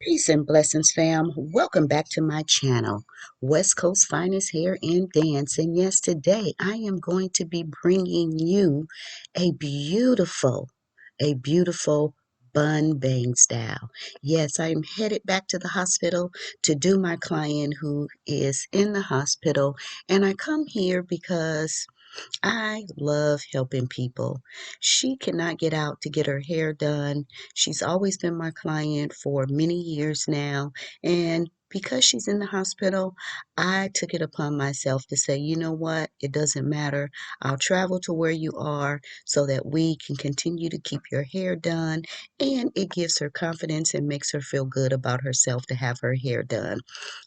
Peace and blessings, fam. Welcome back to my channel, West Coast Finest Hair and Dance. And yes, today I am going to be bringing you a beautiful bun bang style. Yes, I am headed back to the hospital to do my client who is in the hospital. And I come here because I love helping people. She cannot get out to get her hair done. She's always been my client for many years now. And because she's in the hospital, I took it upon myself to say, you know what? It doesn't matter. I'll travel to where you are so that we can continue to keep your hair done. And it gives her confidence and makes her feel good about herself to have her hair done.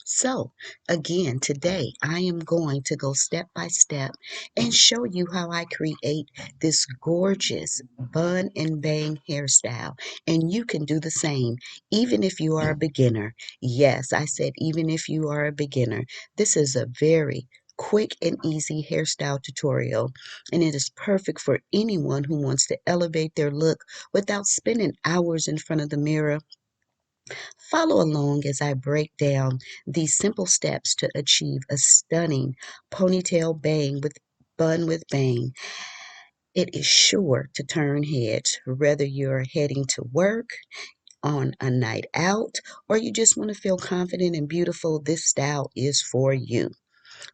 So, again, today I am going to go step by step and show you how I create this gorgeous bun and bang hairstyle. And you can do the same, even if you are a beginner. Yes, I said even if you are a beginner. This is a very quick and easy hairstyle tutorial, and it is perfect for anyone who wants to elevate their look without spending hours in front of the mirror. Follow along as I break down these simple steps to achieve a stunning ponytail bang with bun with bang. It is sure to turn heads, whether you're heading to work, on a night out, or you just want to feel confident and beautiful. This style is for you.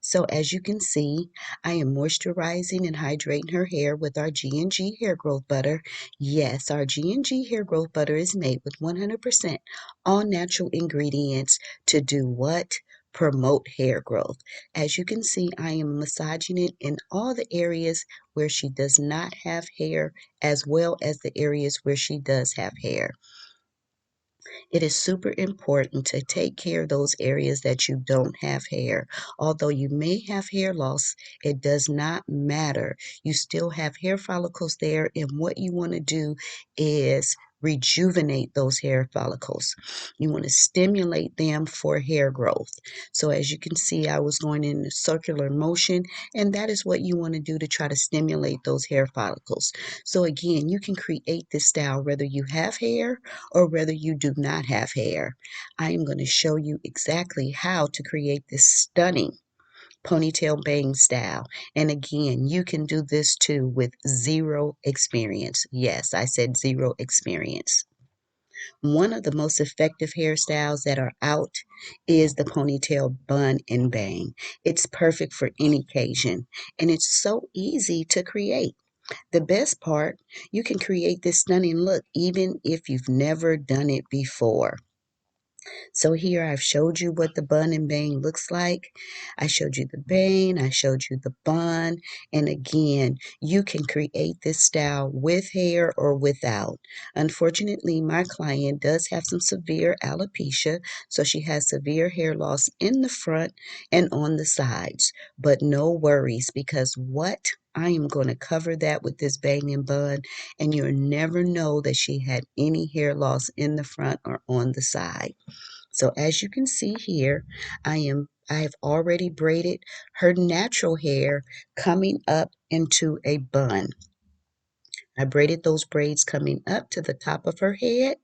So as you can see, I am moisturizing and hydrating her hair with our G&G hair growth butter. Yes, our G&G hair growth butter is made with 100% all natural ingredients to do what? Promote hair growth. As you can see, I am massaging it in all the areas where she does not have hair, as well as the areas where she does have hair. It is super important to take care of those areas that you don't have hair. Although you may have hair loss, it does not matter. You still have hair follicles there, and what you want to do is rejuvenate those hair follicles. You want to stimulate them for hair growth. So as you can see, I was going in a circular motion, and that is what you want to do to try to stimulate those hair follicles. So again, you can create this style whether you have hair or whether you do not have hair. I am going to show you exactly how to create this stunning ponytail bang style. And again, you can do this too with zero experience. Yes, I said zero experience. One of the most effective hairstyles that are out is the ponytail bun and bang. It's perfect for any occasion, and it's so easy to create. The best part, you can create this stunning look even if you've never done it before. So here I've showed you what the bun and bang looks like. I showed you the bang, I showed you the bun, and again, you can create this style with hair or without. Unfortunately, my client does have some severe alopecia, so she has severe hair loss in the front and on the sides. But no worries, because what? I am going to cover that with this bang and bun, and you'll never know that she had any hair loss in the front or on the side. So as you can see here, I have already braided her natural hair coming up into a bun. I braided those braids coming up to the top of her head,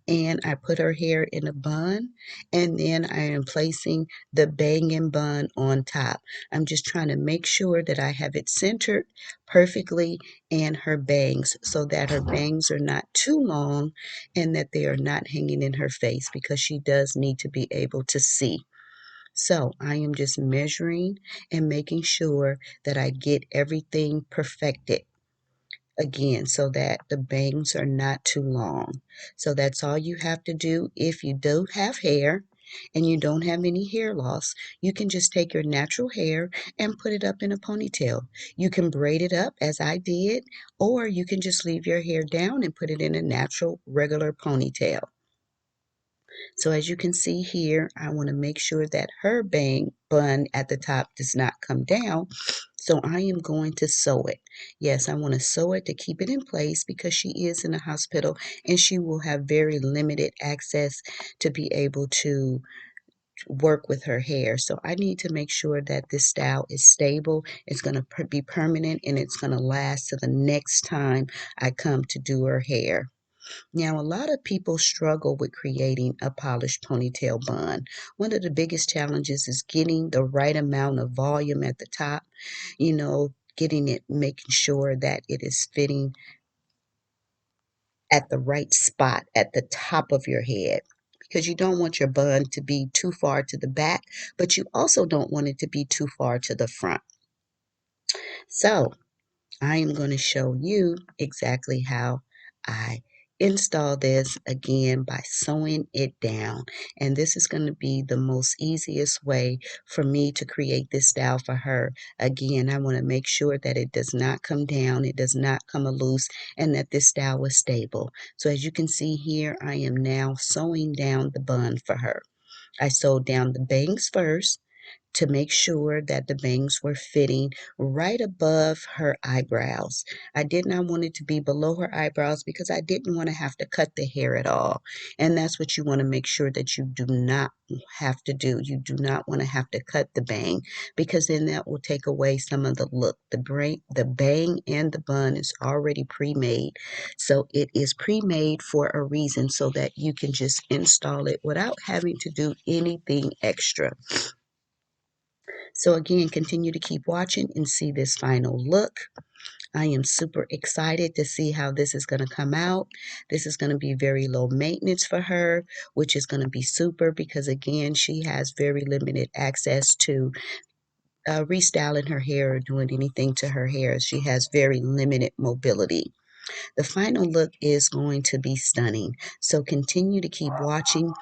and I put her hair in a bun, and then I am placing the banging bun on top. I'm just trying to make sure that I have it centered perfectly in her bangs so that her bangs are not too long and that they are not hanging in her face, because she does need to be able to see. So I am just measuring and making sure that I get everything perfected again so that the bangs are not too long. So that's all you have to do. If you do have hair and you don't have any hair loss, you can just take your natural hair and put it up in a ponytail. You can braid it up as I did, or you can just leave your hair down and put it in a natural regular ponytail. So as you can see here, I want to make sure that her bang bun at the top does not come down. So I am going to sew it. Yes, I want to sew it to keep it in place because she is in a hospital and she will have very limited access to be able to work with her hair. So I need to make sure that this style is stable. It's going to be permanent, and it's going to last to the next time I come to do her hair. Now, a lot of people struggle with creating a polished ponytail bun. One of the biggest challenges is getting the right amount of volume at the top, getting it, making sure that it is fitting at the right spot at the top of your head. Because you don't want your bun to be too far to the back, but you also don't want it to be too far to the front. So, I am going to show you exactly how I install this again by sewing it down. And this is going to be the most easiest way for me to create this style for her. Again, I want to make sure that it does not come down, it does not come loose, and that this style is stable. So as you can see here, I am now sewing down the bun for her. I sewed down the bangs first to make sure that the bangs were fitting right above her eyebrows. I did not want it to be below her eyebrows because I didn't want to have to cut the hair at all. And that's what you want to make sure that you do not have to do. You do not want to have to cut the bang because then that will take away some of the look. The bang and the bun is already pre-made. So it is pre-made for a reason so that you can just install it without having to do anything extra. So again, continue to keep watching and see this final look. I am super excited to see how this is going to come out. This is going to be very low maintenance for her, which is going to be super because again, she has very limited access to restyling her hair or doing anything to her hair. She has very limited mobility. The final look is going to be stunning. So continue to keep watching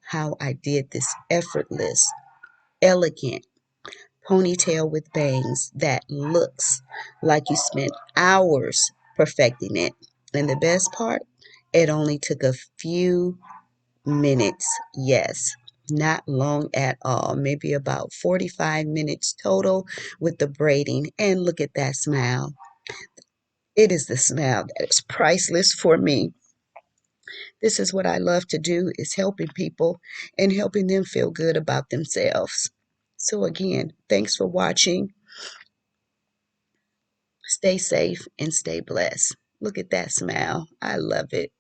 how I did this effortless, elegant ponytail with bangs that looks like you spent hours perfecting it. And the best part, it only took a few minutes. Yes, not long at all. Maybe about 45 minutes total with the braiding. And look at that smile. It is the smile that is priceless for me. This is what I love to do, is helping people and helping them feel good about themselves. So again, thanks for watching. Stay safe and stay blessed. Look at that smile. I love it.